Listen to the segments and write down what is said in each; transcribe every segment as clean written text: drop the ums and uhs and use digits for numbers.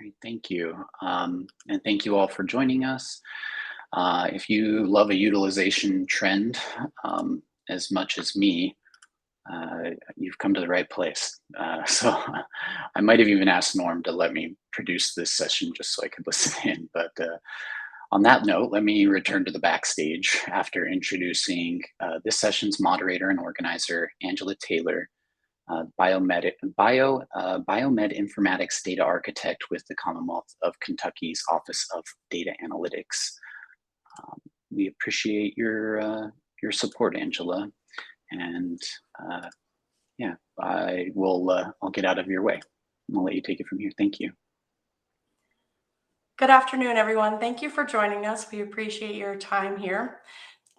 Great, thank you. And thank you all for joining us. If you love a utilization trend as much as me, you've come to the right place. So I might have even asked Norm to let me produce this session just so I could listen in. But on that note, let me return to the backstage after introducing this session's moderator and organizer, Angela Taylor, biomed informatics data architect with the Commonwealth of Kentucky's Office of Data Analytics. We appreciate your support, Angela, and yeah, I'll get out of your way. I'll let you take it from here. Thank you. Good afternoon, everyone. Thank you for joining us. We appreciate your time here.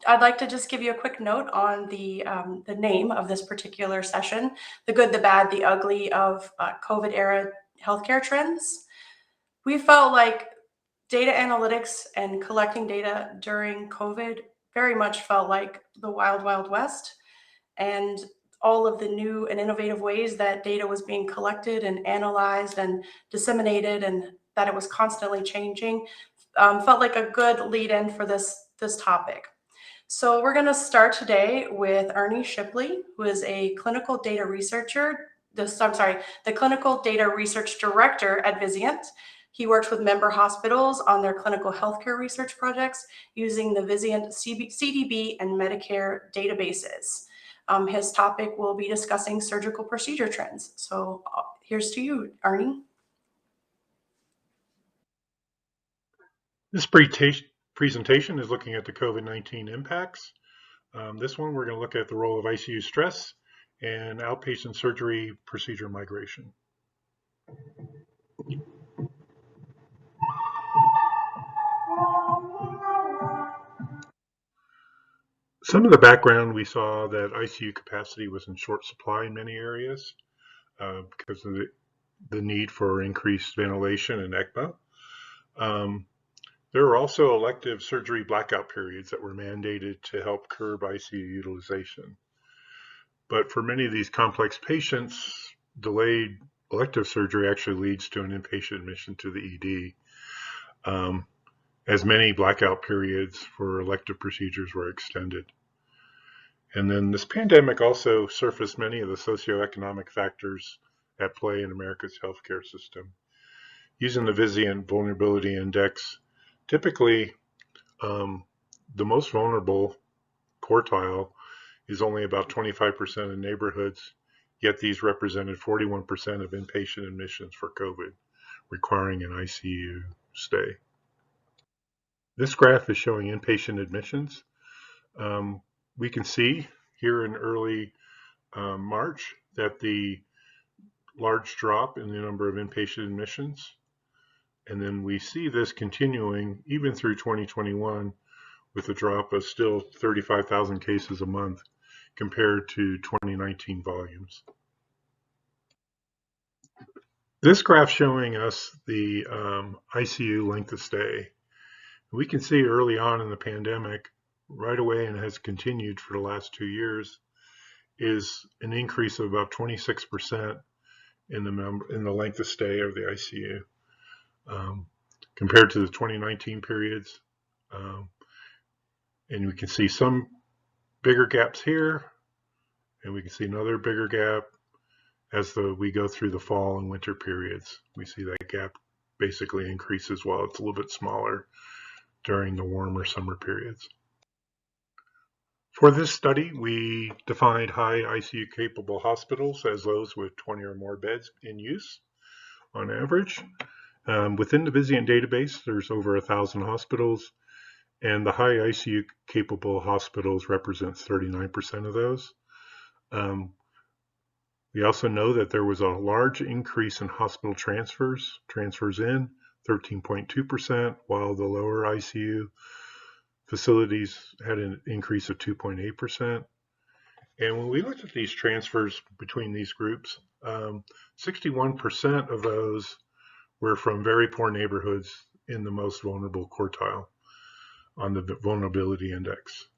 I'd like to just give you a quick note on the name of this particular session, the good, the bad, the ugly of COVID era healthcare trends. We felt like data analytics and collecting data during COVID very much felt like the wild, wild west. And all of the new and innovative ways that data was being collected and analyzed and disseminated, and that it was constantly changing, felt like a good lead-in for this topic. So we're going to start today with Ernie Shippey, who is a clinical data researcher. The clinical data research director at Vizient. He works with member hospitals on their clinical healthcare research projects using the Vizient CDB and Medicare databases. His topic will be discussing surgical procedure trends. So here's to you, Ernie. This presentation is looking at the COVID-19 impacts. This one, we're going to look at the role of ICU stress and outpatient surgery procedure migration. Some of the background, we saw that ICU capacity was in short supply in many areas because of the need for increased ventilation and ECMO. There were also elective surgery blackout periods that were mandated to help curb ICU utilization. But for many of these complex patients, delayed elective surgery actually leads to an inpatient admission to the ED, as many blackout periods for elective procedures were extended. And then this pandemic also surfaced many of the socioeconomic factors at play in America's healthcare system. Using the Vizient Vulnerability Index, typically, the most vulnerable quartile is only about 25% of neighborhoods, yet these represented 41% of inpatient admissions for COVID, requiring an ICU stay. This graph is showing inpatient admissions. We can see here in early March that the large drop in the number of inpatient admissions. And then we see this continuing even through 2021 with a drop of still 35,000 cases a month compared to 2019 volumes. This graph showing us the ICU length of stay. We can see early on in the pandemic, right away, and has continued for the last 2 years, is an increase of about 26% in the length of stay of the ICU. Compared to the 2019 periods. And we can see some bigger gaps here, and we can see another bigger gap as we go through the fall and winter periods. We see that gap basically increases while it's a little bit smaller during the warmer summer periods. For this study, we defined high ICU capable hospitals as those with 20 or more beds in use on average. Within the Vizient database, there's over 1,000 hospitals, and the high ICU capable hospitals represents 39% of those. We also know that there was a large increase in hospital transfers in 13.2%, while the lower ICU facilities had an increase of 2.8%. And when we looked at these transfers between these groups, 61% of those were from very poor neighborhoods in the most vulnerable quartile on the vulnerability index.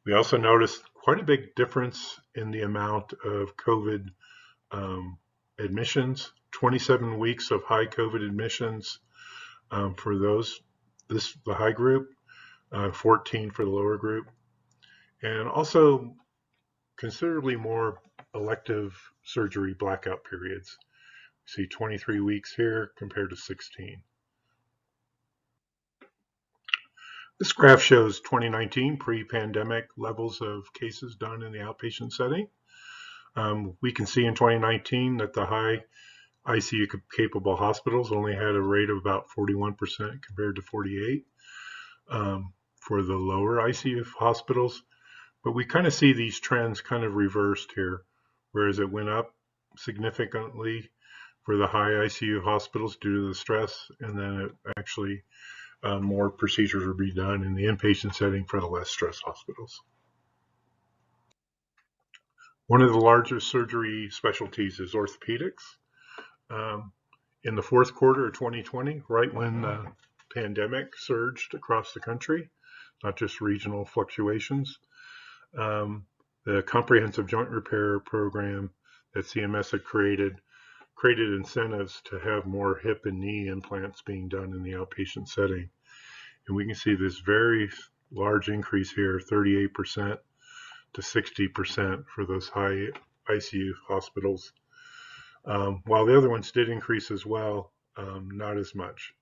We also noticed quite a big difference in the amount of COVID admissions. 27 weeks of high COVID admissions for the high group, 14 for the lower group, and also considerably more elective surgery blackout periods. We see 23 weeks here compared to 16. This graph shows 2019 pre-pandemic levels of cases done in the outpatient setting. We can see in 2019 that the high ICU capable hospitals only had a rate of about 41% compared to 48 for the lower ICU hospitals. But we kind of see these trends kind of reversed here, whereas it went up significantly for the high ICU hospitals due to the stress, and then it actually more procedures will be done in the inpatient setting for the less stressed hospitals. One of the largest surgery specialties is orthopedics. In the fourth quarter of 2020, right when the pandemic surged across the country, not just regional fluctuations, the Comprehensive Joint Repair Program that CMS had created incentives to have more hip and knee implants being done in the outpatient setting. And we can see this very large increase here, 38% to 60% for those high ICU hospitals. While the other ones did increase as well, not as much.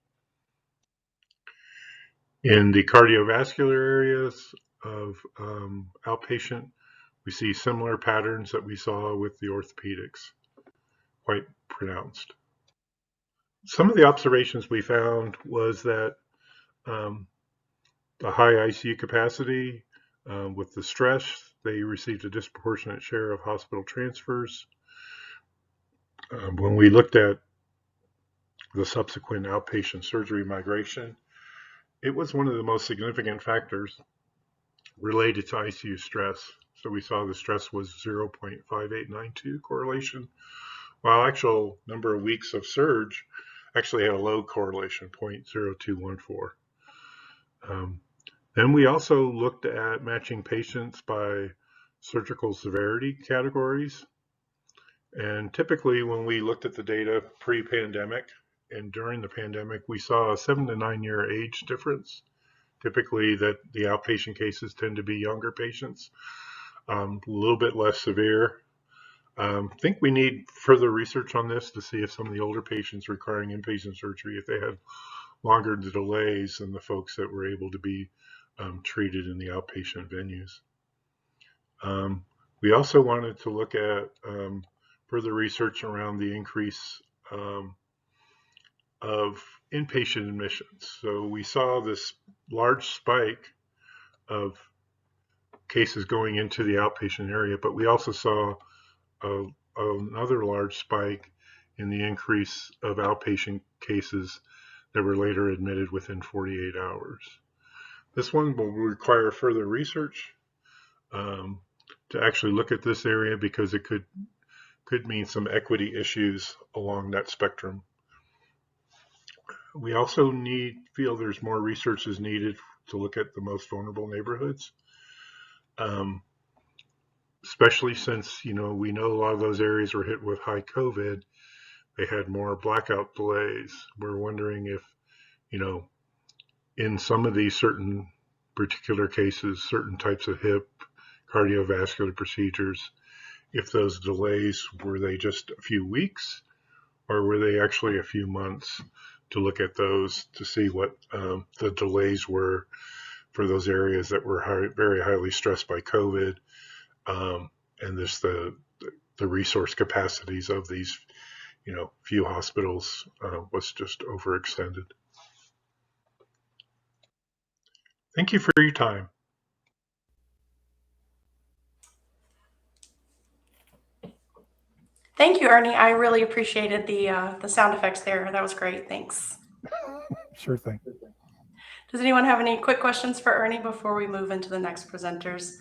In the cardiovascular areas of outpatient, we see similar patterns that we saw with the orthopedics, quite pronounced. Some of the observations we found was that the high ICU capacity, with the stress, they received a disproportionate share of hospital transfers. When we looked at the subsequent outpatient surgery migration, it was one of the most significant factors related to ICU stress. So we saw the stress was 0.5892 correlation, while actual number of weeks of surge actually had a low correlation, 0.0214. Then we also looked at matching patients by surgical severity categories. And typically when we looked at the data pre-pandemic and during the pandemic, we saw a 7 to 9 year age difference. Typically that the outpatient cases tend to be younger patients, a little bit less severe. I think we need further research on this to see if some of the older patients requiring inpatient surgery, if they had longer delays than the folks that were able to be treated in the outpatient venues. We also wanted to look at further research around the increase of inpatient admissions. So we saw this large spike of cases going into the outpatient area, but we also saw another large spike in the increase of outpatient cases that were later admitted within 48 hours. This one will require further research to actually look at this area, because it could mean some equity issues along that spectrum. We also feel there's more research is needed to look at the most vulnerable neighborhoods, especially since we know a lot of those areas were hit with high COVID. They had more blackout delays. We're wondering if in some of these certain particular cases, certain types of hip cardiovascular procedures, if those delays, were they just a few weeks or were they actually a few months, to look at those to see what the delays were for those areas that were very highly stressed by COVID, and this the resource capacities of these few hospitals was just overextended. Thank you for your time. Thank you, Ernie. I really appreciated the sound effects there. That was great. Thanks. Sure thing. Does anyone have any quick questions for Ernie before we move into the next presenters?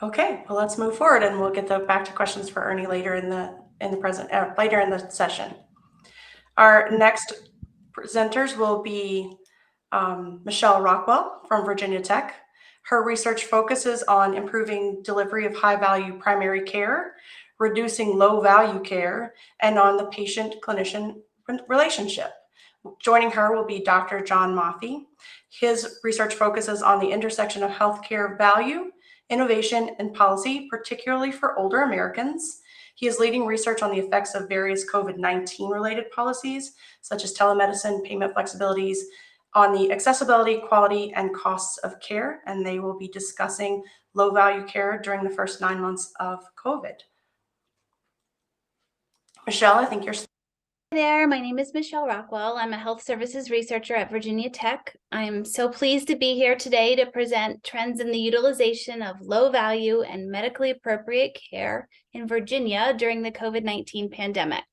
Okay, well, let's move forward, and we'll get back to questions for Ernie later in the session. Our next presenters will be Michelle Rockwell from Virginia Tech. Her research focuses on improving delivery of high-value primary care, reducing low-value care, and on the patient-clinician relationship. Joining her will be Dr. John Mafi. His research focuses on the intersection of healthcare value, innovation, and policy, particularly for older Americans. He is leading research on the effects of various COVID-19 related policies, such as telemedicine, payment flexibilities, on the accessibility, quality, and costs of care, and they will be discussing low-value care during the first 9 months of COVID. Michelle, I think you're... Hi there, my name is Michelle Rockwell. I'm a health services researcher at Virginia Tech. I'm so pleased to be here today to present trends in the utilization of low value and medically appropriate care in Virginia during the COVID-19 pandemic.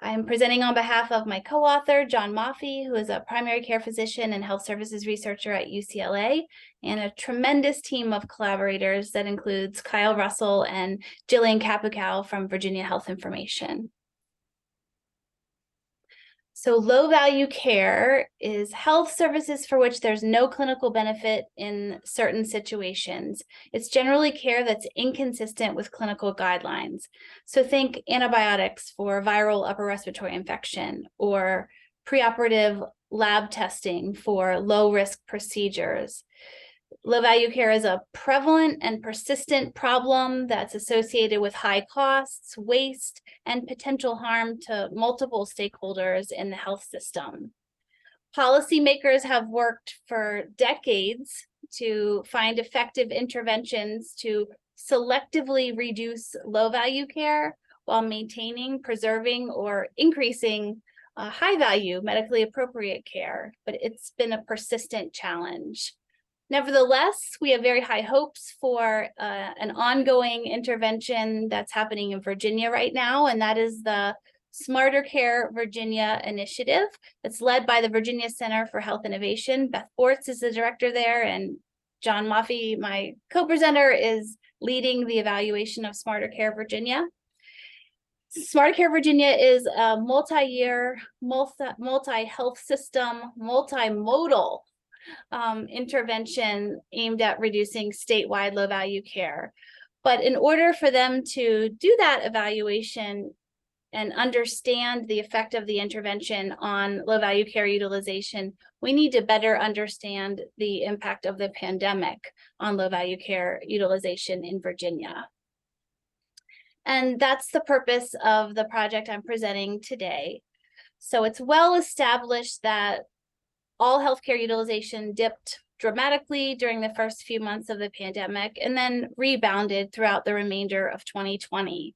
I'm presenting on behalf of my co-author, John Mafi, who is a primary care physician and health services researcher at UCLA, and a tremendous team of collaborators that includes Kyle Russell and Jillian Capucal from Virginia Health Information. So low-value care is health services for which there's no clinical benefit in certain situations. It's generally care that's inconsistent with clinical guidelines. So think antibiotics for viral upper respiratory infection, or preoperative lab testing for low-risk procedures. Low-value care is a prevalent and persistent problem that's associated with high costs, waste, and potential harm to multiple stakeholders in the health system. Policymakers have worked for decades to find effective interventions to selectively reduce low-value care while maintaining, preserving, or increasing high-value, medically appropriate care, but it's been a persistent challenge. Nevertheless, we have very high hopes for an ongoing intervention that's happening in Virginia right now, and that is the Smarter Care Virginia initiative that's led by the Virginia Center for Health Innovation. Beth Bortz is the director there, and John Mafi, my co-presenter, is leading the evaluation of Smarter Care Virginia. Smarter Care Virginia is a multi-year, multi-health system, multimodal intervention aimed at reducing statewide low-value care. But in order for them to do that evaluation and understand the effect of the intervention on low-value care utilization, we need to better understand the impact of the pandemic on low-value care utilization in Virginia. And that's the purpose of the project I'm presenting today. So it's well established that all healthcare utilization dipped dramatically during the first few months of the pandemic and then rebounded throughout the remainder of 2020.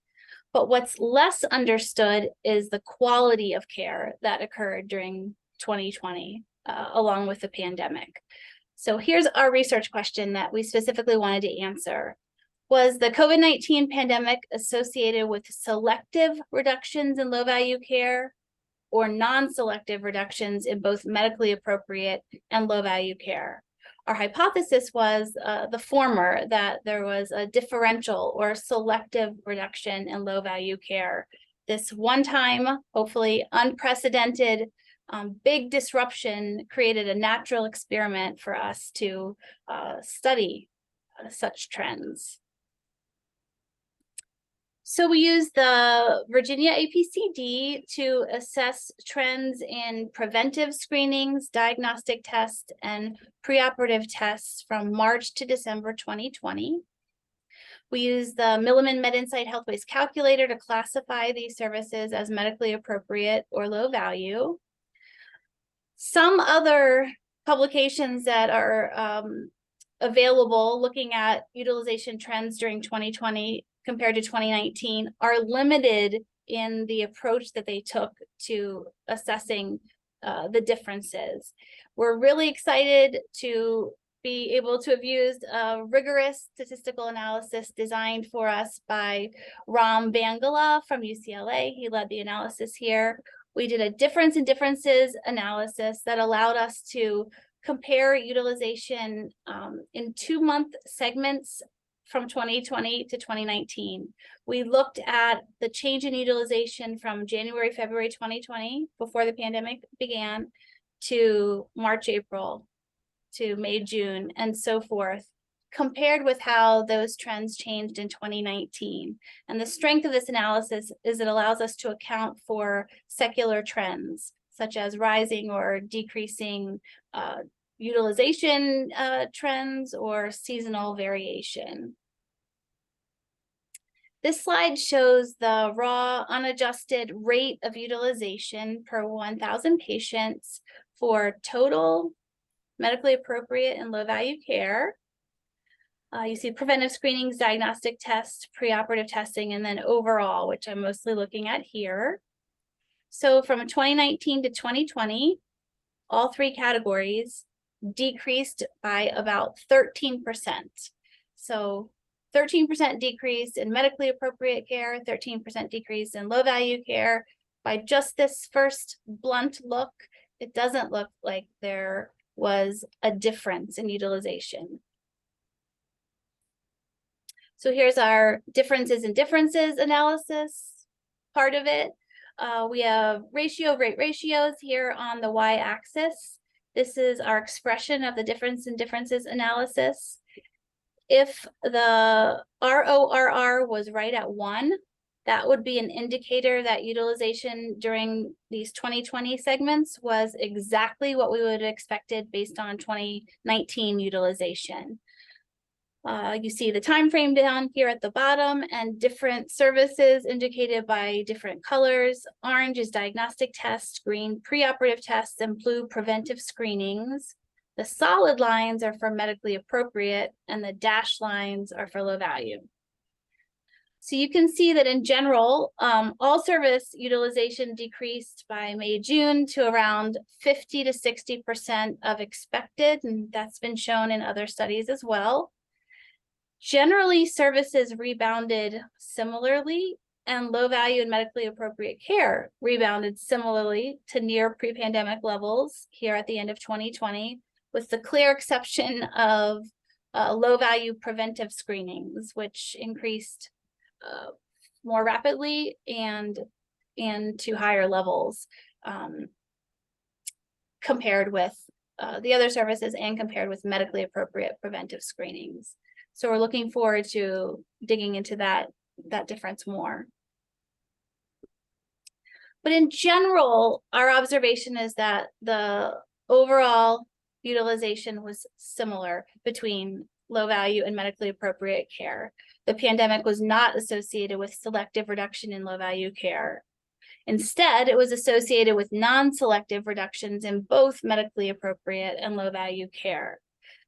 But what's less understood is the quality of care that occurred during 2020, along with the pandemic. So here's our research question that we specifically wanted to answer. Was the COVID-19 pandemic associated with selective reductions in low-value care or non-selective reductions in both medically appropriate and low-value care? Our hypothesis was the former, that there was a differential or selective reduction in low-value care. This one-time, hopefully unprecedented, big disruption created a natural experiment for us to study such trends. So we use the Virginia APCD to assess trends in preventive screenings, diagnostic tests, and preoperative tests from March to December 2020. We use the Milliman MedInsight Healthways calculator to classify these services as medically appropriate or low value. Some other publications that are available looking at utilization trends during 2020 compared to 2019 are limited in the approach that they took to assessing the differences. We're really excited to be able to have used a rigorous statistical analysis designed for us by Ram Bangala from UCLA. He led the analysis here. We did a difference in differences analysis that allowed us to compare utilization in 2-month segments from 2020 to 2019. We looked at the change in utilization from January, February 2020, before the pandemic began, to March, April to May, June, and so forth, compared with how those trends changed in 2019. And the strength of this analysis is it allows us to account for secular trends, such as rising or decreasing utilization trends or seasonal variation. This slide shows the raw unadjusted rate of utilization per 1,000 patients for total, medically appropriate, and low value care. You see preventive screenings, diagnostic tests, preoperative testing, and then overall, which I'm mostly looking at here. So from 2019 to 2020, all three categories decreased by about 13%. So 13% decrease in medically appropriate care, 13% decrease in low value care. By just this first blunt look, it doesn't look like there was a difference in utilization. So here's our differences in differences analysis, part of it. We have rate ratios here on the y-axis. This is our expression of the difference in differences analysis. If the RORR was right at 1, that would be an indicator that utilization during these 2020 segments was exactly what we would have expected based on 2019 utilization. You see the time frame down here at the bottom and different services indicated by different colors. Orange is diagnostic tests, green preoperative tests, and blue preventive screenings. The solid lines are for medically appropriate and the dashed lines are for low value. So you can see that in general, all service utilization decreased by May, June to around 50 to 60% of expected, and that's been shown in other studies as well. Generally, services rebounded similarly, and low value and medically appropriate care rebounded similarly to near pre-pandemic levels here at the end of 2020, with the clear exception of low value preventive screenings, which increased more rapidly and to higher levels compared with the other services and compared with medically appropriate preventive screenings. So we're looking forward to digging into that difference more. But in general, our observation is that the overall utilization was similar between low value and medically appropriate care. The pandemic was not associated with selective reduction in low value care. Instead, it was associated with non-selective reductions in both medically appropriate and low value care.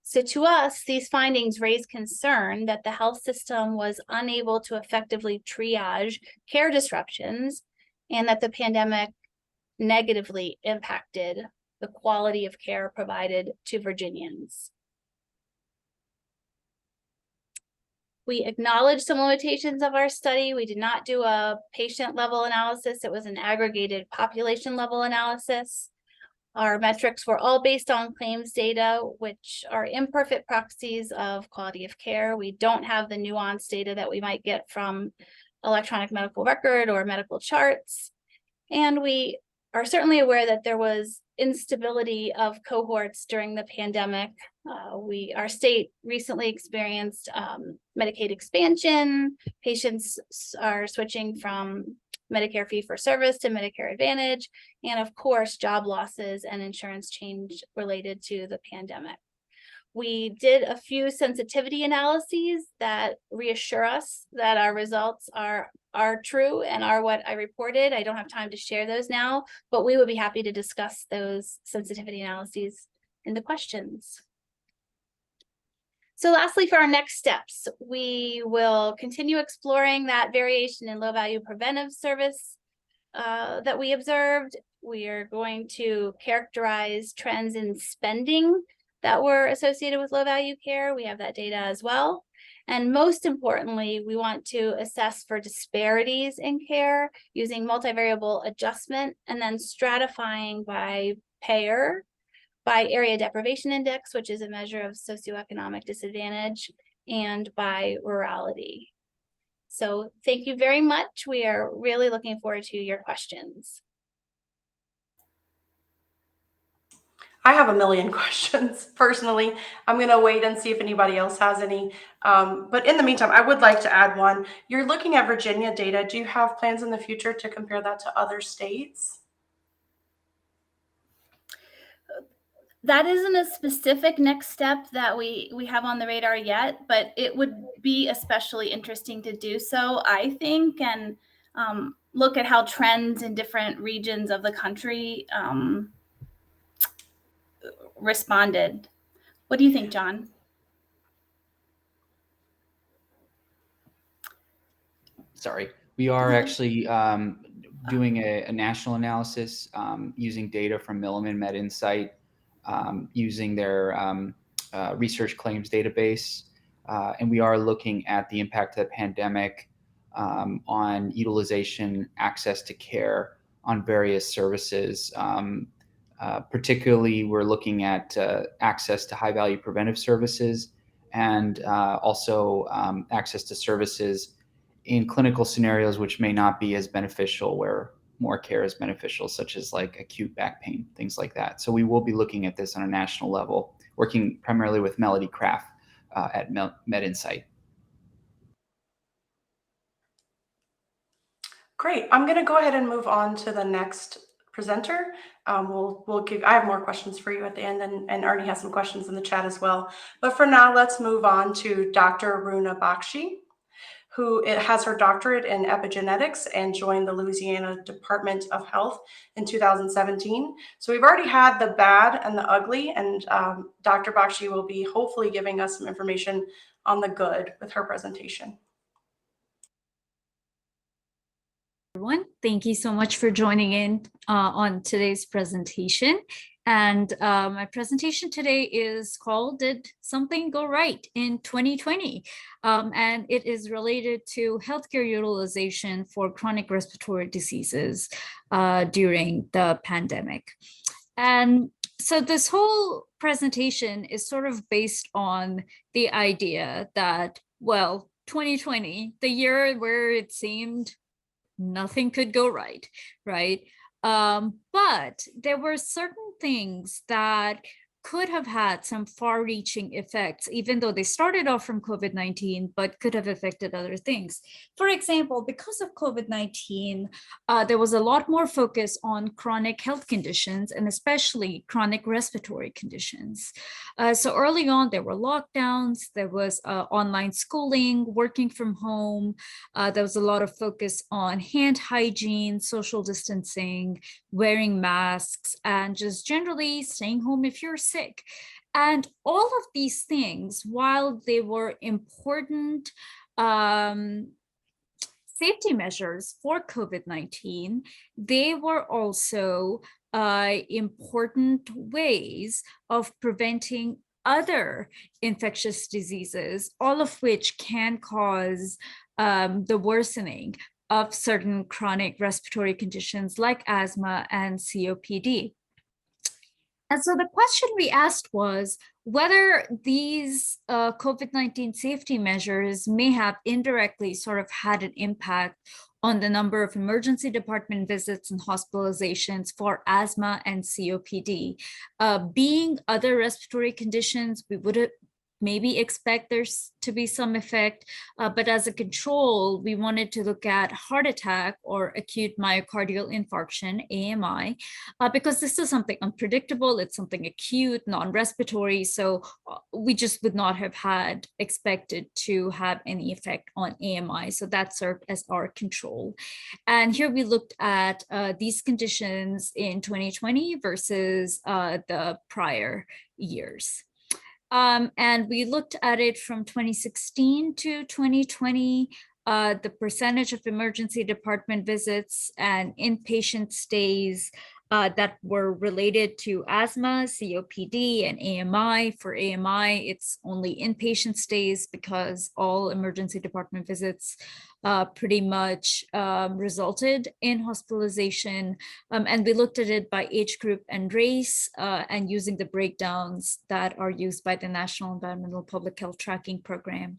So to us, these findings raise concern that the health system was unable to effectively triage care disruptions and that the pandemic negatively impacted the quality of care provided to Virginians. We acknowledge some limitations of our study. We did not do a patient level analysis. It was an aggregated population level analysis. Our metrics were all based on claims data, which are imperfect proxies of quality of care. We don't have the nuanced data that we might get from electronic medical record or medical charts. And we are certainly aware that there was instability of cohorts during the pandemic. Our state recently experienced Medicaid expansion. Patients are switching from Medicare fee-for-service to Medicare Advantage, and of course, job losses and insurance change related to the pandemic. We did a few sensitivity analyses that reassure us that our results are true and are what I reported. I don't have time to share those now, but we would be happy to discuss those sensitivity analyses in the questions. So lastly, for our next steps, we will continue exploring that variation in low value preventive service that we observed. We are going to characterize trends in spending that were associated with low value care. We have that data as well. And most importantly, we want to assess for disparities in care using multivariable adjustment and then stratifying by payer, by area deprivation index, which is a measure of socioeconomic disadvantage, and by rurality. So thank you very much. We are really looking forward to your questions. I have a million questions personally. I'm going to wait and see if anybody else has any. But in the meantime, I would like to add one. You're looking at Virginia data. Do you have plans in the future to compare that to other states? That isn't a specific next step that we have on the radar yet, but it would be especially interesting to do so, I think, and look at how trends in different regions of the country responded. What do you think, John? Sorry, we are actually doing a national analysis using data from Milliman Med Insight, using their research claims database. And we are looking at the impact of the pandemic on utilization, access to care on various services. Particularly, we're looking at access to high value preventive services and also access to services in clinical scenarios which may not be as beneficial, where more care is beneficial, such as like acute back pain, things like that. So we will be looking at this on a national level, working primarily with Melody Craft at Med Insight. Great. I'm going to go ahead and move on to the next presenter. I have more questions for you at the end, and Ernie has some questions in the chat as well. But for now, let's move on to Dr. Runa Bakshi, who has her doctorate in epigenetics and joined the Louisiana Department of Health in 2017. So we've already had the bad and the ugly, and Dr. Bakshi will be hopefully giving us some information on the good with her presentation. Everyone, thank you so much for joining in on today's presentation. And my presentation today is called "Did Something Go Right in 2020?" And it is related to healthcare utilization for chronic respiratory diseases during the pandemic. And so this whole presentation is sort of based on the idea that, well, 2020, the year where it seemed nothing could go right, right? But there were certain things that could have had some far-reaching effects, even though they started off from COVID-19, but could have affected other things. For example, because of COVID-19, there was a lot more focus on chronic health conditions, and especially chronic respiratory conditions. So early on, there were lockdowns, there was online schooling, working from home. There was a lot of focus on hand hygiene, social distancing, wearing masks, and just generally staying home if you're sick. And all of these things, while they were important safety measures for COVID-19, they were also important ways of preventing other infectious diseases, all of which can cause the worsening of certain chronic respiratory conditions like asthma and COPD. And so the question we asked was whether these COVID-19 safety measures may have indirectly sort of had an impact on the number of emergency department visits and hospitalizations for asthma and COPD. Being other respiratory conditions, we would maybe expect there's to be some effect, but as a control, we wanted to look at heart attack or acute myocardial infarction, AMI, because this is something unpredictable, it's something acute, non-respiratory, so we just would not have had expected to have any effect on AMI, so that served as our control. And here we looked at these conditions in 2020 versus the prior years. And we looked at it from 2016 to 2020, the percentage of emergency department visits and inpatient stays that were related to asthma, COPD, and AMI. For AMI, it's only inpatient stays because all emergency department visits pretty much resulted in hospitalization. And we looked at it by age group and race, and using the breakdowns that are used by the National Environmental Public Health Tracking Program.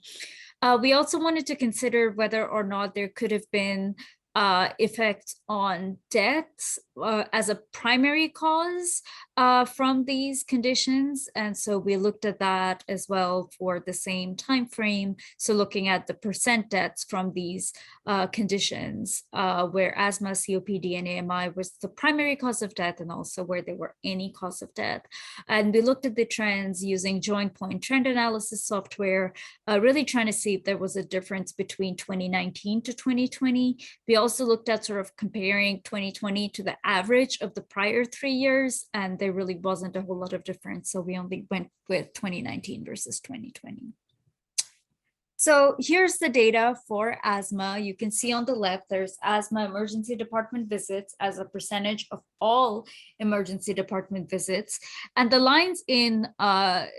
We also wanted to consider whether or not there could have been effects on deaths as a primary cause from these conditions. And so we looked at that as well for the same time frame. So looking at the percent deaths from these conditions where asthma, COPD, and AMI was the primary cause of death, and also where there were any cause of death. And we looked at the trends using joint point trend analysis software, really trying to see if there was a difference between 2019 to 2020. We also looked at sort of comparing 2020 to the average of the prior 3 years, and there really wasn't a whole lot of difference. So we only went with 2019 versus 2020. So here's the data for asthma. You can see on the left, there's asthma emergency department visits as a percentage of all emergency department visits. And the lines in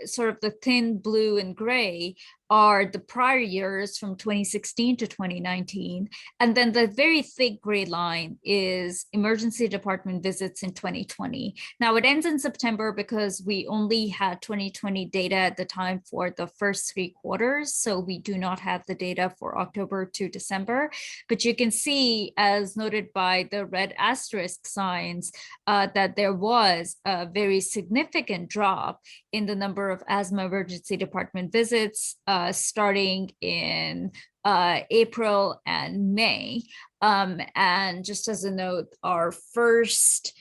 sort of the thin blue and gray are the prior years from 2016 to 2019. And then the very thick gray line is emergency department visits in 2020. Now it ends in September because we only had 2020 data at the time for the first 3 quarters. So we do not have the data for October to December. But you can see, as noted by the red asterisk signs, that there was a very significant drop in the number of asthma emergency department visits starting in April and May. And just as a note, our first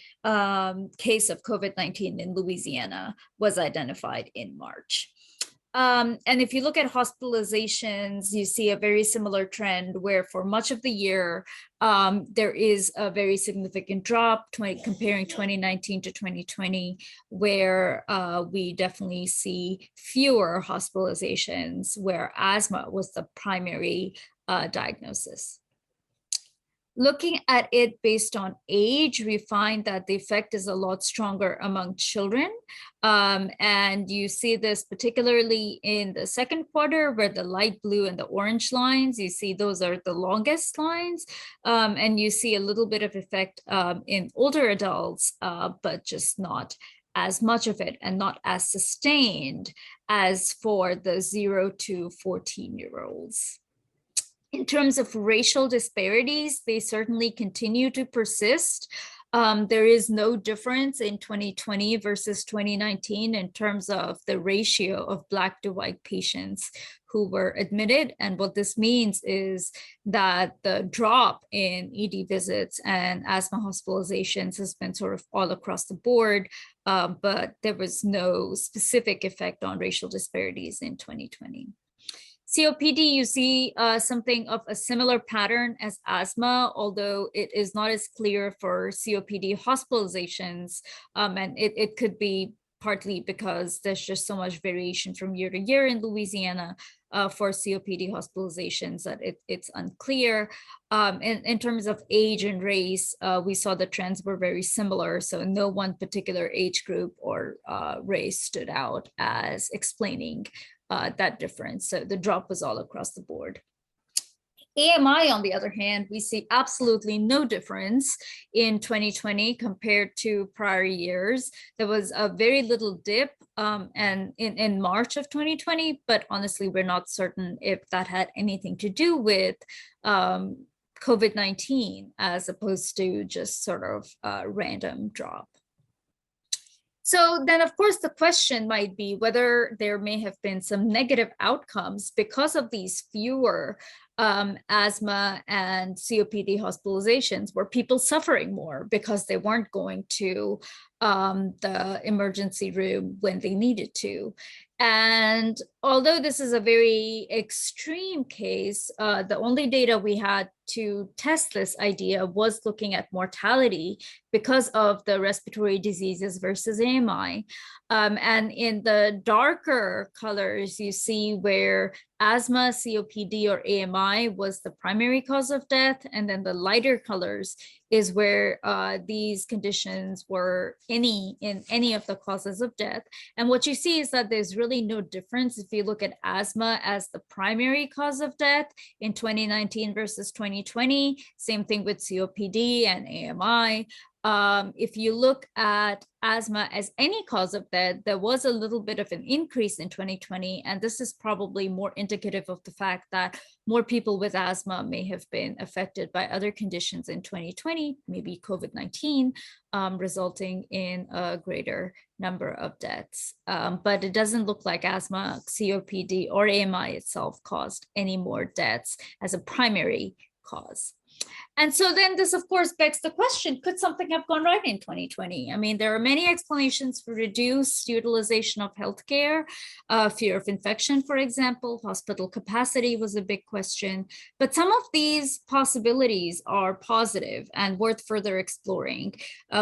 case of COVID-19 in Louisiana was identified in March. And if you look at hospitalizations, you see a very similar trend where for much of the year, there is a very significant drop comparing 2019 to 2020, where we definitely see fewer hospitalizations where asthma was the primary diagnosis. Looking at it based on age, we find that the effect is a lot stronger among children. And you see this particularly in the second quarter, where the light blue and the orange lines, you see those are the longest lines. And you see a little bit of effect in older adults, but just not as much of it and not as sustained as for the 0 to 14-year-olds. In terms of racial disparities, they certainly continue to persist. There is no difference in 2020 versus 2019 in terms of the ratio of Black to white patients who were admitted. And what this means is that the drop in ED visits and asthma hospitalizations has been sort of all across the board, but there was no specific effect on racial disparities in 2020. COPD, you see something of a similar pattern as asthma, although it is not as clear for COPD hospitalizations. And it could be partly because there's just so much variation from year to year in Louisiana for COPD hospitalizations that it's unclear. In terms of age and race, we saw the trends were very similar. So no one particular age group or race stood out as explaining that difference. So the drop was all across the board. AMI, on the other hand, we see absolutely no difference in 2020 compared to prior years. There was a very little dip and in March of 2020, but honestly, we're not certain if that had anything to do with COVID-19 as opposed to just sort of a random drop. So then, of course, the question might be whether there may have been some negative outcomes because of these fewer asthma and COPD hospitalizations. Were people suffering more because they weren't going to the emergency room when they needed to? And although this is a very extreme case, the only data we had to test this idea was looking at mortality because of the respiratory diseases versus AMI. And in the darker colors, you see where asthma, COPD, or AMI was the primary cause of death. And then the lighter colors is where these conditions were in any of the causes of death. And what you see is that there's really no difference if you look at asthma as the primary cause of death in 2019 versus 2020. 2020. Same thing with COPD and AMI. If you look at asthma as any cause of death, there was a little bit of an increase in 2020. And this is probably more indicative of the fact that more people with asthma may have been affected by other conditions in 2020, maybe COVID-19, resulting in a greater number of deaths. But it doesn't look like asthma, COPD, or AMI itself caused any more deaths as a primary cause. And so then this, of course, begs the question, could something have gone right in 2020? I mean, there are many explanations for reduced utilization of healthcare, fear of infection, for example, hospital capacity was a big question. But some of these possibilities are positive and worth further exploring.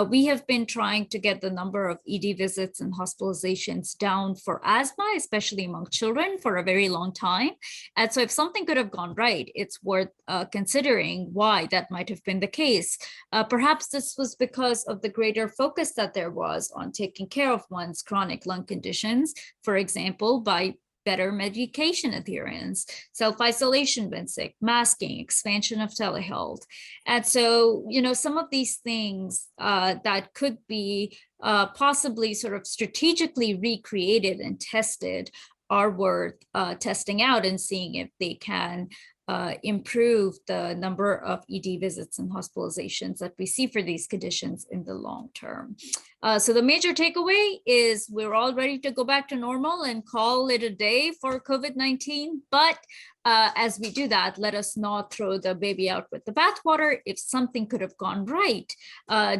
We have been trying to get the number of ED visits and hospitalizations down for asthma, especially among children, for a very long time. And so if something could have gone right, it's worth considering why that might have been the case. Perhaps this was because of the greater focus that there was on taking care of one's chronic lung conditions, for example, by better medication adherence, self-isolation when sick, masking, expansion of telehealth. And so, you know, some of these things that could be possibly sort of strategically recreated and tested are worth testing out and seeing if they can improve the number of ED visits and hospitalizations that we see for these conditions in the long term. So the major takeaway is we're all ready to go back to normal and call it a day for COVID-19. But as we do that, let us not throw the baby out with the bathwater. If something could have gone right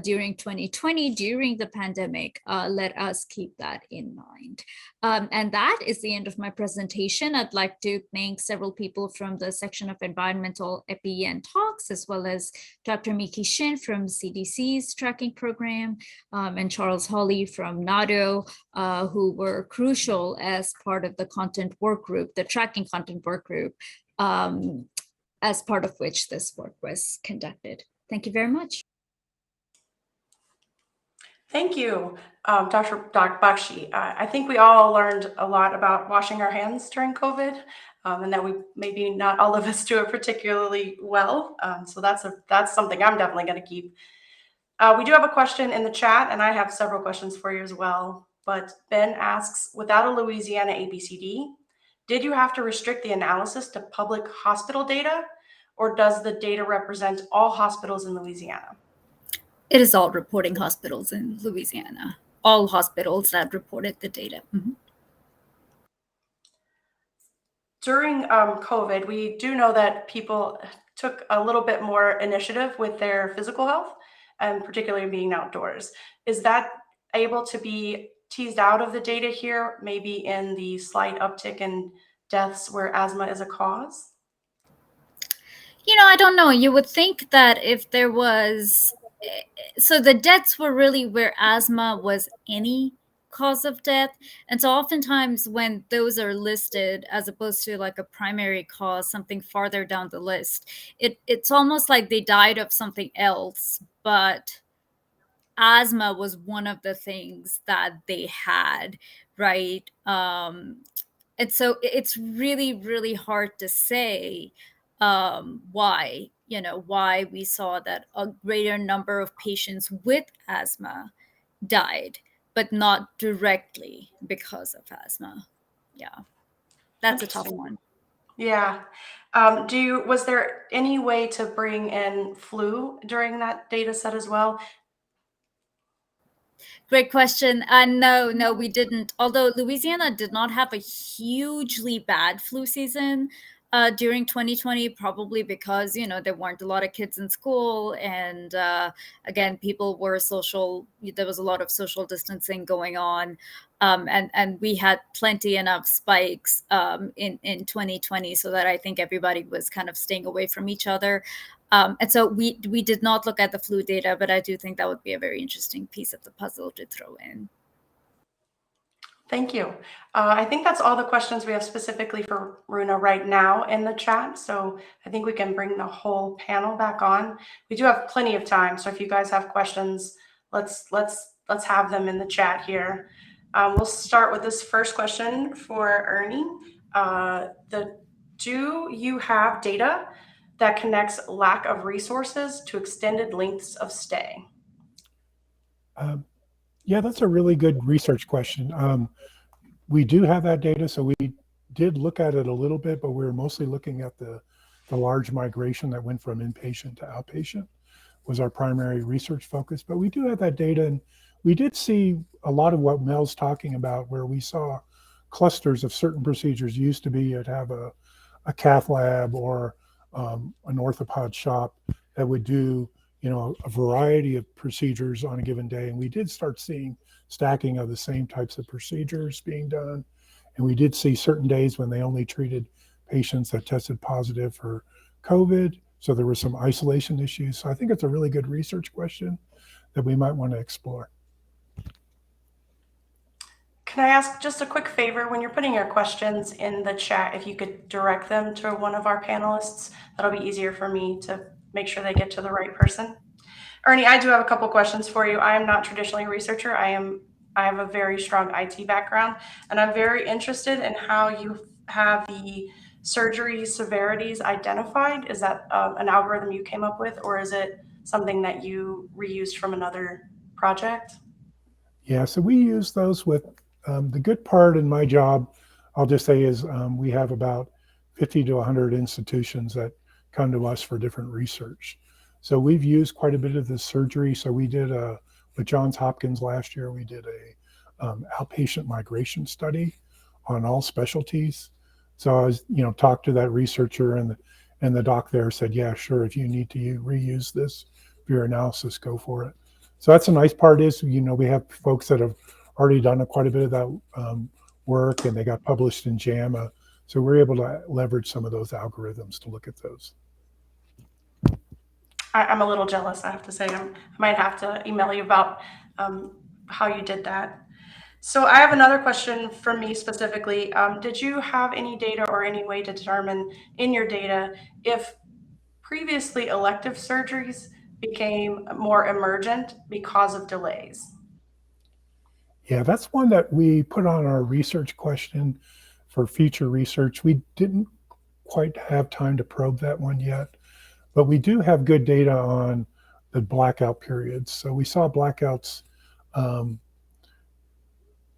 during 2020, during the pandemic, let us keep that in mind. And that is the end of my presentation. I'd like to thank several people from the section of Environmental Epi and Talks, as well as Dr. Miki Shin from CDC's tracking program, and Charles Hawley from NADO, who were crucial as part of the content work group, the tracking content work group, as part of which this work was conducted. Thank you very much. Thank you, Dr. Bakshi. I think we all learned a lot about washing our hands during COVID, and that we maybe not all of us do it particularly well. So that's something I'm definitely going to keep. We do have a question in the chat, and I have several questions for you as well. But Ben asks, without a Louisiana ABCD, did you have to restrict the analysis to public hospital data, or does the data represent all hospitals in Louisiana? It is all reporting hospitals in Louisiana, all hospitals that reported the data. Mm-hmm. During COVID, we do know that people took a little bit more initiative with their physical health, and particularly being outdoors. Is that able to be teased out of the data here, maybe in the slight uptick in deaths where asthma is a cause? You know, I don't know. You would think that if there was, so the deaths were really where asthma was any cause of death. And so oftentimes when those are listed as opposed to like a primary cause, something farther down the list, it's almost like they died of something else, but asthma was one of the things that they had, right? And so it's really, really hard to say why we saw that a greater number of patients with asthma died, but not directly because of asthma. Yeah, that's a tough one. Yeah. Was there any way to bring in flu during that data set as well? Great question. No, we didn't. Although Louisiana did not have a hugely bad flu season during 2020, probably because, there weren't a lot of kids in school. And again, people were social. There was a lot of social distancing going on. And we had plenty enough spikes in 2020 so that I think everybody was kind of staying away from each other. And so we did not look at the flu data, but I do think that would be a very interesting piece of the puzzle to throw in. Thank you. I think that's all the questions we have specifically for Runa right now in the chat. So I think we can bring the whole panel back on. We do have plenty of time. So if you guys have questions, let's have them in the chat here. We'll start with this first question for Ernie. Do you have data that connects lack of resources to extended lengths of stay? Yeah, that's a really good research question. We do have that data, so we did look at it a little bit, but we were mostly looking at the large migration that went from inpatient to outpatient was our primary research focus. But we do have that data, and we did see a lot of what Mel's talking about, where we saw clusters of certain procedures. Used to be you'd have a cath lab or an orthopod shop that would do a variety of procedures on a given day, and we did start seeing stacking of the same types of procedures being done. And we did see certain days when they only treated patients that tested positive for COVID. So there were some isolation issues. So I think it's a really good research question that we might want to explore. Can I ask just a quick favor? When you're putting your questions in the chat, if you could direct them to one of our panelists, that'll be easier for me to make sure they get to the right person. Ernie, I do have a couple questions for you. I am not traditionally a researcher. I have a very strong IT background, and I'm very interested in how you have the surgery severities identified. Is that an algorithm you came up with, or is it something that you reused from another project? Yeah, so we use those with the good part in my job, I'll just say, is we have about 50 to 100 institutions that come to us for different research. So we've used quite a bit of this surgery. So we did with Johns Hopkins last year, we did a outpatient migration study on all specialties. So I was, talked to that researcher, and the doc there said, yeah, sure, if you need to reuse this for your analysis, go for it. So that's a nice part is, we have folks that have already done quite a bit of that work, and they got published in JAMA. So we're able to leverage some of those algorithms to look at those. I'm a little jealous, I have to say. I might have to email you about how you did that. So I have another question from me specifically. Did you have any data or any way to determine in your data if previously elective surgeries became more emergent because of delays? Yeah, that's one that we put on our research question for future research. We didn't quite have time to probe that one yet, but we do have good data on the blackout periods. So we saw blackouts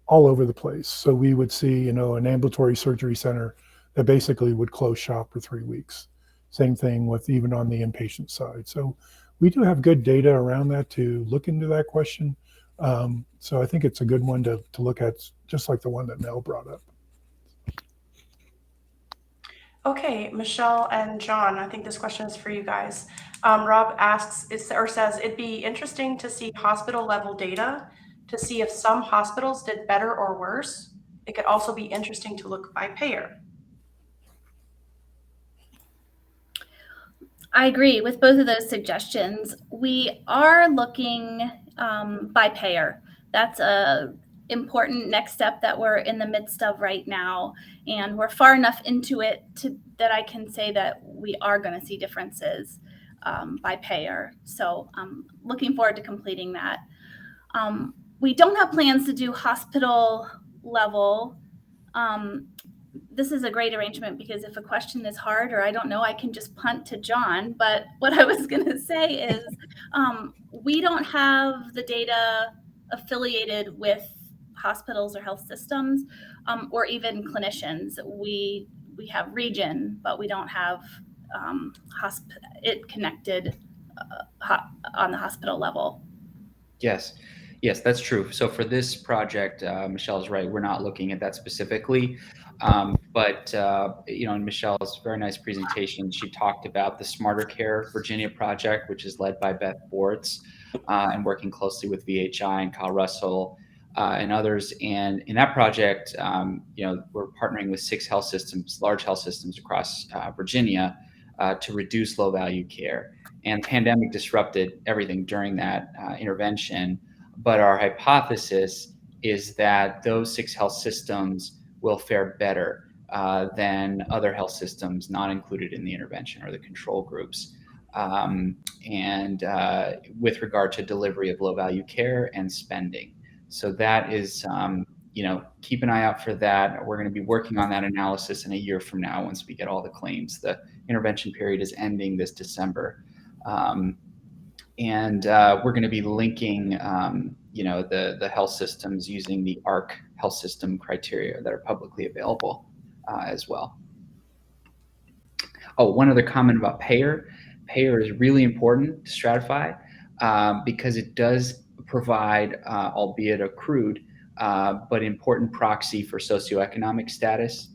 all over the place. So we would see, an ambulatory surgery center that basically would close shop for 3 weeks. Same thing with even on the inpatient side. So we do have good data around that to look into that question. So I think it's a good one to look at, just like the one that Mel brought up. Okay, Michelle and John, I think this question is for you guys. Rob asks, says, it'd be interesting to see hospital level data to see if some hospitals did better or worse. It could also be interesting to look by payer. I agree with both of those suggestions. We are looking by payer. That's a important next step that we're in the midst of right now, and we're far enough into it that I can say that we are going to see differences by payer. So I'm looking forward to completing that. We don't have plans to do hospital level. This is a great arrangement because if a question is hard or I don't know, I can just punt to John. But what I was going to say is we don't have the data affiliated with hospitals or health systems or even clinicians. We have region, but we don't have it connected on the hospital level. Yes, that's true. So for this project, Michelle's right. We're not looking at that specifically. But in Michelle's very nice presentation, she talked about the Smarter Care Virginia project, which is led by Beth Bortz and working closely with VHI and Kyle Russell and others. And in that project, we're partnering with 6 health systems, large health systems across Virginia to reduce low value care. And pandemic disrupted everything during that intervention. But our hypothesis is that those 6 health systems will fare better than other health systems not included in the intervention or the control groups. And with regard to delivery of low value care and spending. So that is, keep an eye out for that. We're going to be working on that analysis in a year from now once we get all the claims. The intervention period is ending this December. And we're going to be linking, the health systems using the ARC health system criteria that are publicly available as well. Oh, one other comment about payer. Payer is really important to stratify because it does provide, albeit a crude, but important proxy for socioeconomic status,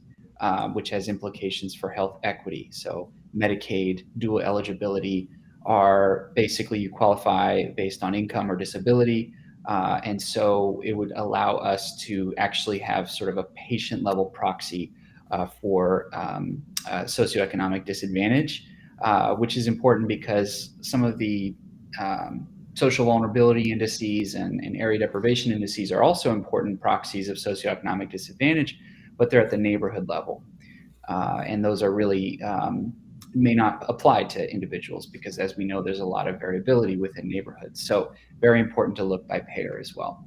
which has implications for health equity. So Medicaid, dual eligibility are basically you qualify based on income or disability. And so it would allow us to actually have sort of a patient level proxy for socioeconomic disadvantage, which is important because some of the social vulnerability indices and area deprivation indices are also important proxies of socioeconomic disadvantage, but they're at the neighborhood level. And those are really may not apply to individuals because, as we know, there's a lot of variability within neighborhoods. So very important to look by payer as well.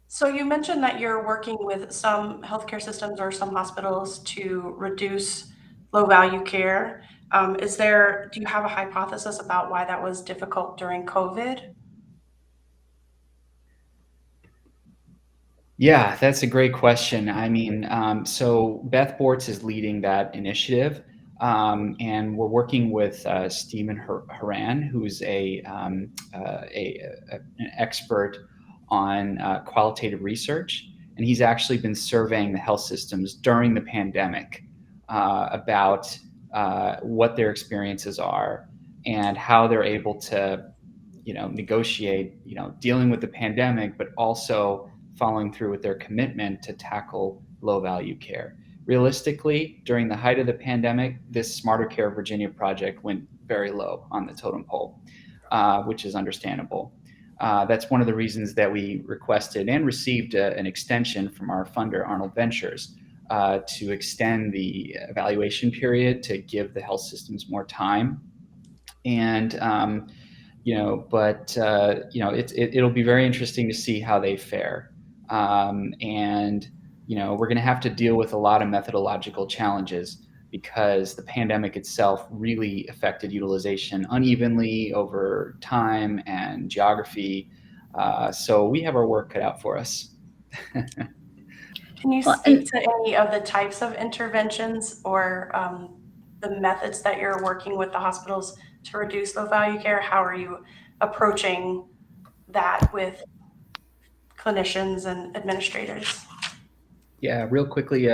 So you mentioned that you're working with some healthcare systems or some hospitals to reduce low value care. Do you have a hypothesis about why that was difficult during COVID? Yeah, that's a great question. I mean, so Beth Bortz is leading that initiative, and we're working with Stephen Haran, who's an expert on qualitative research, and he's actually been surveying the health systems during the pandemic about what their experiences are and how they're able to, negotiate, dealing with the pandemic, but also following through with their commitment to tackle low value care. Realistically, during the height of the pandemic, this Smarter Care Virginia project went very low on the totem pole, which is understandable. That's one of the reasons that we requested and received an extension from our funder, Arnold Ventures, to extend the evaluation period to give the health systems more time. And it'll be very interesting to see how they fare. We're going to have to deal with a lot of methodological challenges because the pandemic itself really affected utilization unevenly over time and geography. So we have our work cut out for us. Can you speak to any of the types of interventions or the methods that you're working with the hospitals to reduce low value care? How are you approaching that with clinicians and administrators? Yeah, real quickly,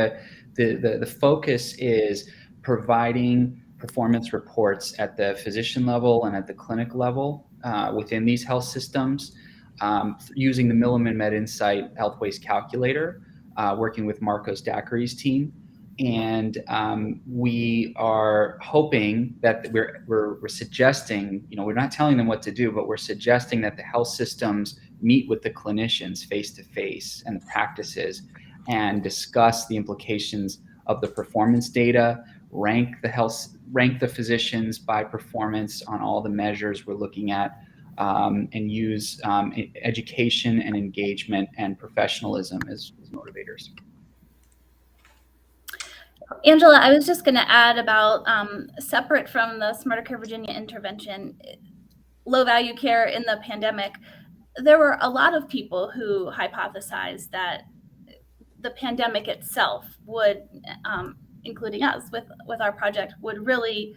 the focus is providing performance reports at the physician level and at the clinic level within these health systems, using the Milliman MedInsight Health Waste Calculator, working with Marcos Daiquiri's team. And we are hoping that we're suggesting, we're not telling them what to do, but we're suggesting that the health systems meet with the clinicians face to face and the practices and discuss the implications of the performance data, rank the physicians by performance on all the measures we're looking at, and use education and engagement and professionalism as motivators. Angela, I was just going to add about separate from the Smarter Care Virginia intervention, low value care in the pandemic. There were a lot of people who hypothesized that the pandemic itself would, including us with our project, would really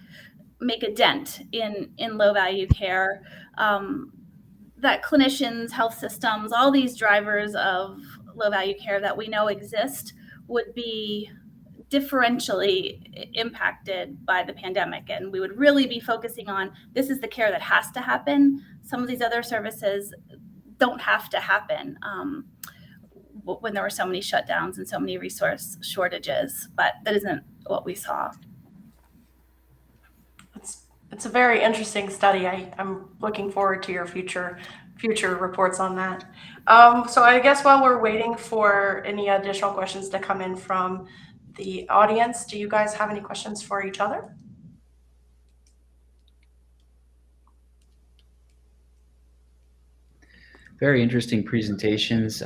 make a dent in low value care. That clinicians, health systems, all these drivers of low value care that we know exist would be differentially impacted by the pandemic, and we would really be focusing on this is the care that has to happen. Some of these other services don't have to happen when there were so many shutdowns and so many resource shortages, but that isn't what we saw. It's a very interesting study. I'm looking forward to your future reports on that. So I guess while we're waiting for any additional questions to come in from the audience, do you guys have any questions for each other? Very interesting presentations.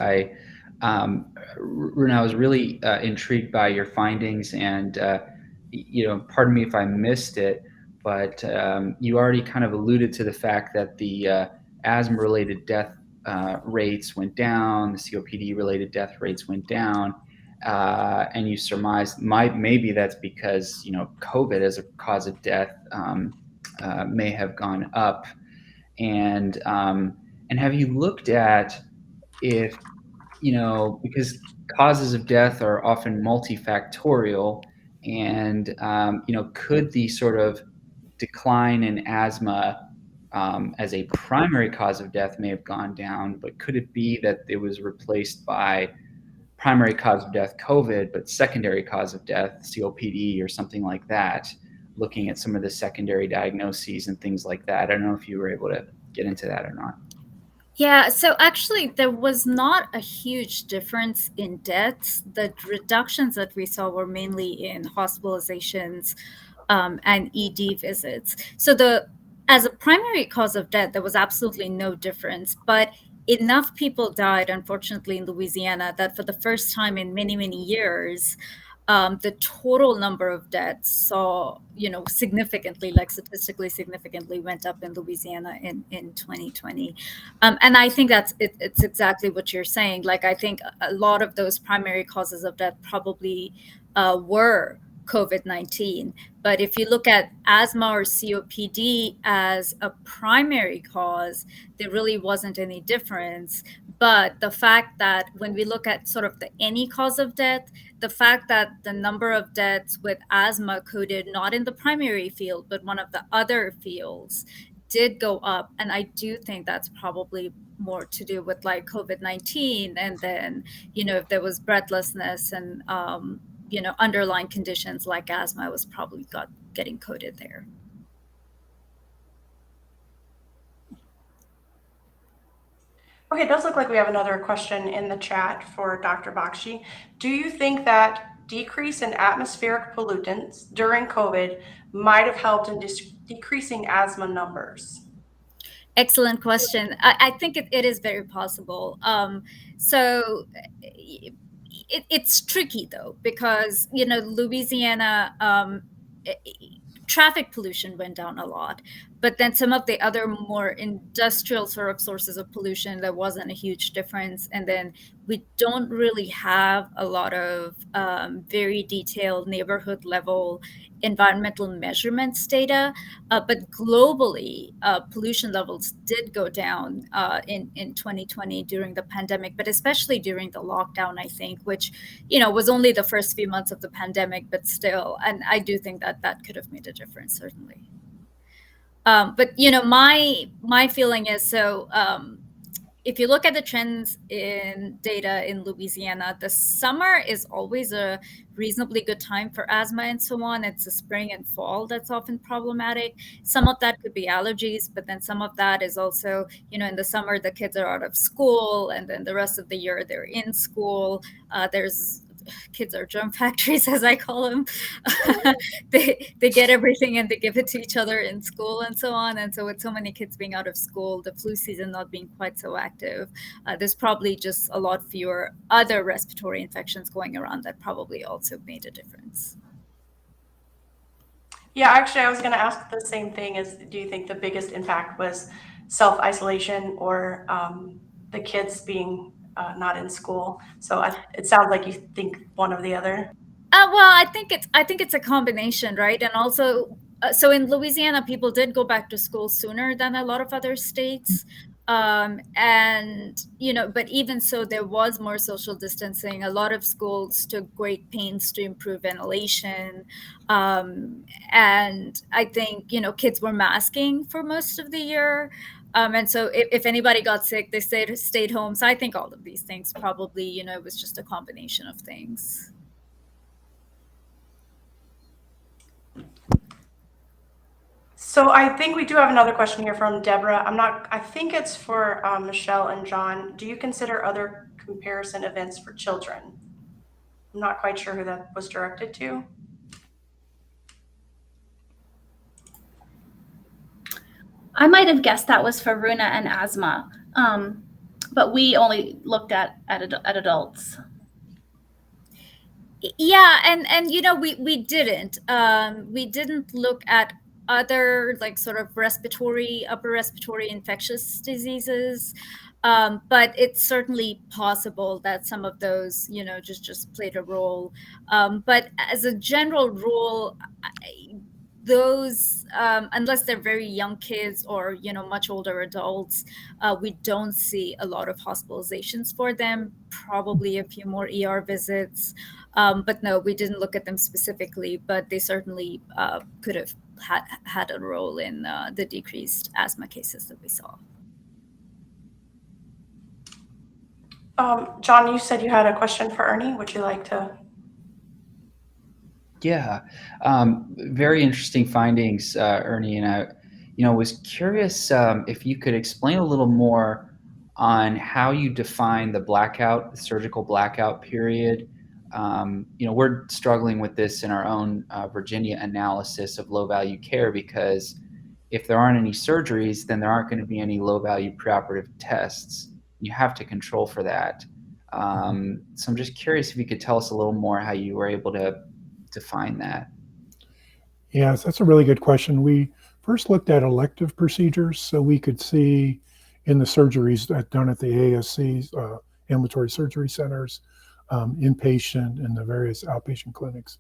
Runa, I was really intrigued by your findings and pardon me if I missed it, but you already kind of alluded to the fact that the asthma-related death rates went down, the COPD-related death rates went down, and you surmised maybe that's because COVID as a cause of death may have gone up. And have you looked at if because causes of death are often multifactorial, and could the sort of decline in asthma as a primary cause of death may have gone down, but could it be that it was replaced by primary cause of death COVID, but secondary cause of death COPD or something like that, looking at some of the secondary diagnoses and things like that? I don't know if you were able to get into that or not. Yeah, so actually there was not a huge difference in deaths. The reductions that we saw were mainly in hospitalizations and ED visits. So as a primary cause of death, there was absolutely no difference, but enough people died, unfortunately, in Louisiana that for the first time in many, many years, the total number of deaths saw, significantly, like statistically significantly went up in Louisiana in 2020. And I think it's exactly what you're saying. Like, I think a lot of those primary causes of death probably were COVID-19. But if you look at asthma or COPD as a primary cause, there really wasn't any difference. But the fact that when we look at sort of the any cause of death, the fact that the number of deaths with asthma coded not in the primary field, but one of the other fields did go up. And I do think that's probably more to do with like COVID-19. And then, if there was breathlessness and, underlying conditions like asthma was probably getting coded there. Okay, it does look like we have another question in the chat for Dr. Bakshi. Do you think that decrease in atmospheric pollutants during COVID might have helped in decreasing asthma numbers? Excellent question. I think it is very possible. So it's tricky though, because, Louisiana, traffic pollution went down a lot, but then some of the other more industrial sort of sources of pollution, there wasn't a huge difference. And then we don't really have a lot of very detailed neighborhood level environmental measurements data, but globally, pollution levels did go down in 2020 during the pandemic, but especially during the lockdown, I think, which, was only the first few months of the pandemic, but still, and I do think that could have made a difference, certainly. But, my feeling is, so if you look at the trends in data in Louisiana, the summer is always a reasonably good time for asthma and so on. It's the spring and fall that's often problematic. Some of that could be allergies, but then some of that is also, in the summer, the kids are out of school, and then the rest of the year they're in school. Kids are germ factories, as I call them. They get everything and they give it to each other in school and so on. And so with so many kids being out of school, the flu season not being quite so active, there's probably just a lot fewer other respiratory infections going around that probably also made a difference. Yeah, actually, I was going to ask the same thing. Do you think the biggest impact was self-isolation or the kids being not in school? So it sounds like you think one or the other. Well, I think it's a combination, right? And also, so in Louisiana, people did go back to school sooner than a lot of other states. And, but even so, there was more social distancing. A lot of schools took great pains to improve ventilation. And I think, kids were masking for most of the year. And so if anybody got sick, they stayed home. So I think all of these things probably, it was just a combination of things. So I think we do have another question here from Deborah. I think it's for Michelle and John. Do you consider other comparison events for children? I'm not quite sure who that was directed to. I might have guessed that was for Runa and asthma, but we only looked at adults. Yeah, and we didn't look at other like sort of upper respiratory infectious diseases, but it's certainly possible that some of those just played a role. But as a general rule, those unless they're very young kids or much older adults, we don't see a lot of hospitalizations for them, probably a few more ER visits. But no, we didn't look at them specifically, but they certainly could have had a role in the decreased asthma cases that we saw. John, you said you had a question for Ernie. Would you like to? Yeah, very interesting findings, Ernie, and I, was curious if you could explain a little more on how you define the surgical blackout period. We're struggling with this in our own Virginia analysis of low-value care because if there aren't any surgeries, then there aren't going to be any low-value preoperative tests. You have to control for that. So I'm just curious if you could tell us a little more how you were able to define that. Yes, that's a really good question. We first looked at elective procedures so we could see in the surgeries done at the ASCs, ambulatory surgery centers, inpatient, and the various outpatient clinics.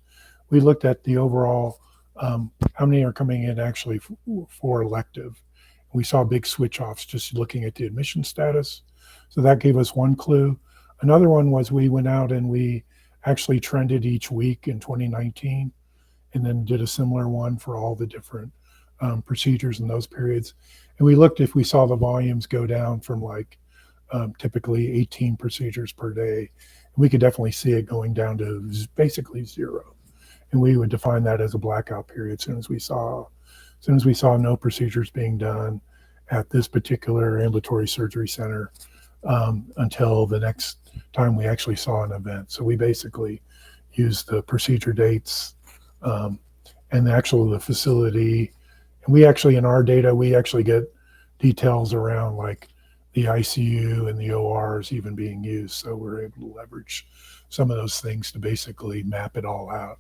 We looked at the overall, how many are coming in actually for elective. We saw big switch offs just looking at the admission status. So that gave us one clue. Another one was we went out and we actually trended each week in 2019 and then did a similar one for all the different procedures in those periods. And we looked if we saw the volumes go down from like typically 18 procedures per day. We could definitely see it going down to basically zero. And we would define that as a blackout period as soon as we saw no procedures being done at this particular ambulatory surgery center until the next time we actually saw an event. So we basically used the procedure dates and the facility. And we actually, in our data, we actually get details around like the ICU and the ORs even being used. So we're able to leverage some of those things to basically map it all out.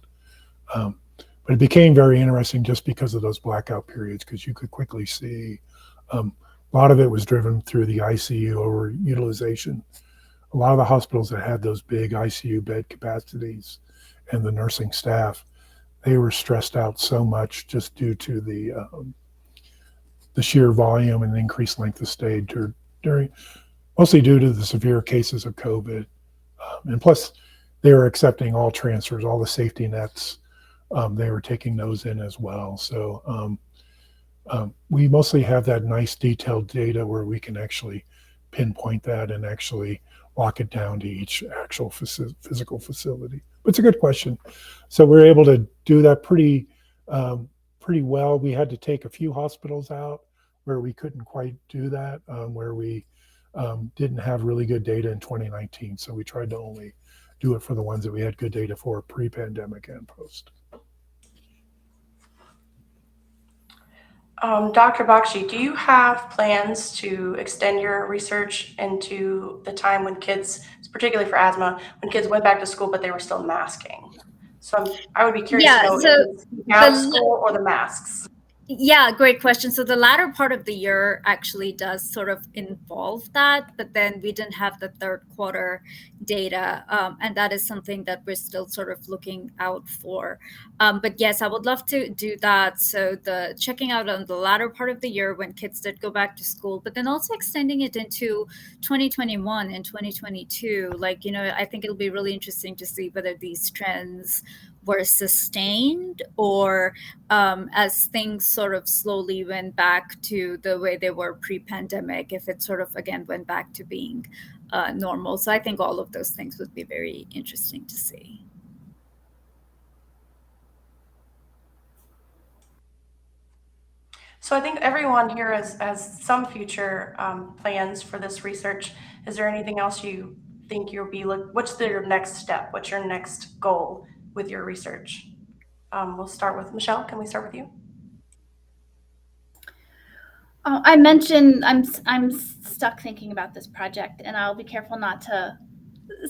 But it became very interesting just because of those blackout periods, because you could quickly see a lot of it was driven through the ICU over utilization. A lot of the hospitals that had those big ICU bed capacities and the nursing staff, they were stressed out so much just due to the sheer volume and the increased length of stay mostly due to the severe cases of COVID. And plus, they were accepting all transfers, all the safety nets. They were taking those in as well. So we mostly have that nice detailed data where we can actually pinpoint that and actually lock it down to each actual physical facility. But it's a good question. So we're able to do that pretty well. We had to take a few hospitals out where we couldn't quite do that, where we didn't have really good data in 2019. So we tried to only do it for the ones that we had good data for pre-pandemic and post. Dr. Bakshi, do you have plans to extend your research into the time when kids, particularly for asthma, when kids went back to school but they were still masking? So I would be curious to know if it's now school or the masks. Yeah, great question. So the latter part of the year actually does sort of involve that, but then we didn't have the third quarter data. And that is something that we're still sort of looking out for. But yes, I would love to do that. So the checking out on the latter part of the year when kids did go back to school, but then also extending it into 2021 and 2022. Like, I think it'll be really interesting to see whether these trends were sustained or as things sort of slowly went back to the way they were pre-pandemic, if it sort of again went back to being normal. So I think all of those things would be very interesting to see. So I think everyone here has some future plans for this research. Is there anything else you think you'll be what's your next step? What's your next goal with your research? We'll start with Michelle. Can we start with you? I mentioned I'm stuck thinking about this project, and I'll be careful not to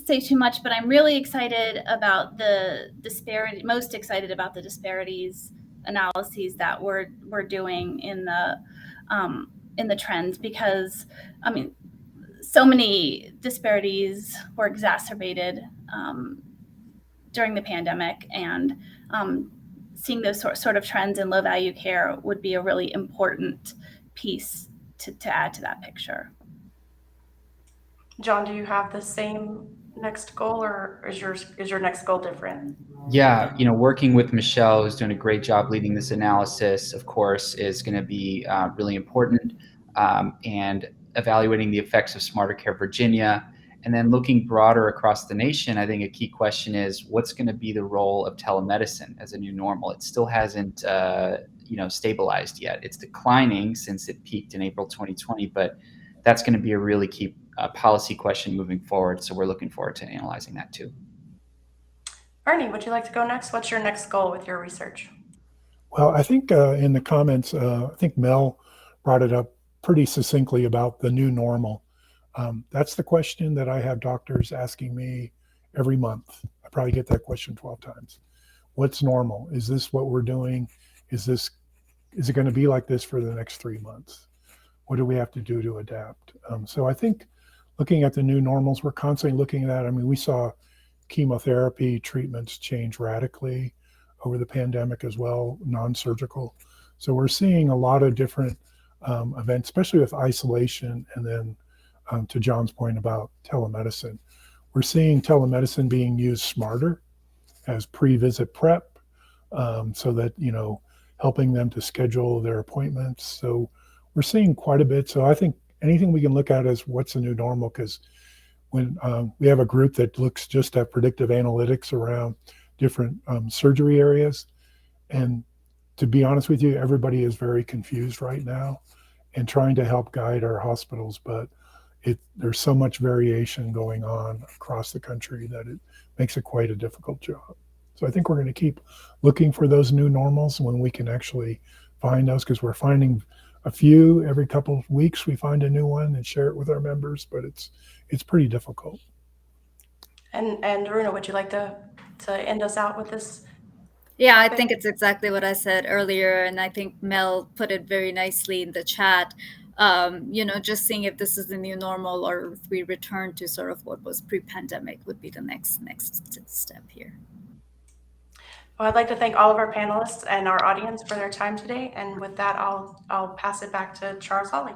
say too much, but I'm really excited about most excited about the disparities analyses that we're doing in the trends, because I mean, so many disparities were exacerbated during the pandemic, and seeing those sort of trends in low value care would be a really important piece to add to that picture. John, do you have the same next goal, or is your next goal different? Yeah, working with Michelle, who's doing a great job leading this analysis, of course, is going to be really important, and evaluating the effects of Smarter Care Virginia. And then looking broader across the nation, I think a key question is what's going to be the role of telemedicine as a new normal? It still hasn't, stabilized yet. It's declining since it peaked in April 2020, but that's going to be a really key policy question moving forward. So we're looking forward to analyzing that too. Ernie, would you like to go next? What's your next goal with your research? Well, I think in the comments, I think Mel brought it up pretty succinctly about the new normal. That's the question that I have doctors asking me every month. I probably get that question 12 times. What's normal? Is this what we're doing? Is it going to be like this for the next 3 months? What do we have to do to adapt? So I think looking at the new normals, we're constantly looking at that. I mean, we saw chemotherapy treatments change radically over the pandemic as well, non-surgical. So we're seeing a lot of different events, especially with isolation, and then to John's point about telemedicine. We're seeing telemedicine being used smarter as pre-visit prep, so that, helping them to schedule their appointments. So we're seeing quite a bit. So I think anything we can look at is what's the new normal, because when we have a group that looks just at predictive analytics around different surgery areas. And to be honest with you, everybody is very confused right now and trying to help guide our hospitals, but there's so much variation going on across the country that it makes it quite a difficult job. So I think we're going to keep looking for those new normals when we can actually find those, because we're finding a few every couple of weeks. We find a new one and share it with our members, but it's pretty difficult. And Runa, would you like to end us out with this? Yeah, I think it's exactly what I said earlier, and I think Mel put it very nicely in the chat. Just seeing if this is the new normal or if we return to sort of what was pre-pandemic would be the next step here. Well, I'd like to thank all of our panelists and our audience for their time today. And with that, I'll pass it back to Charles Hawley.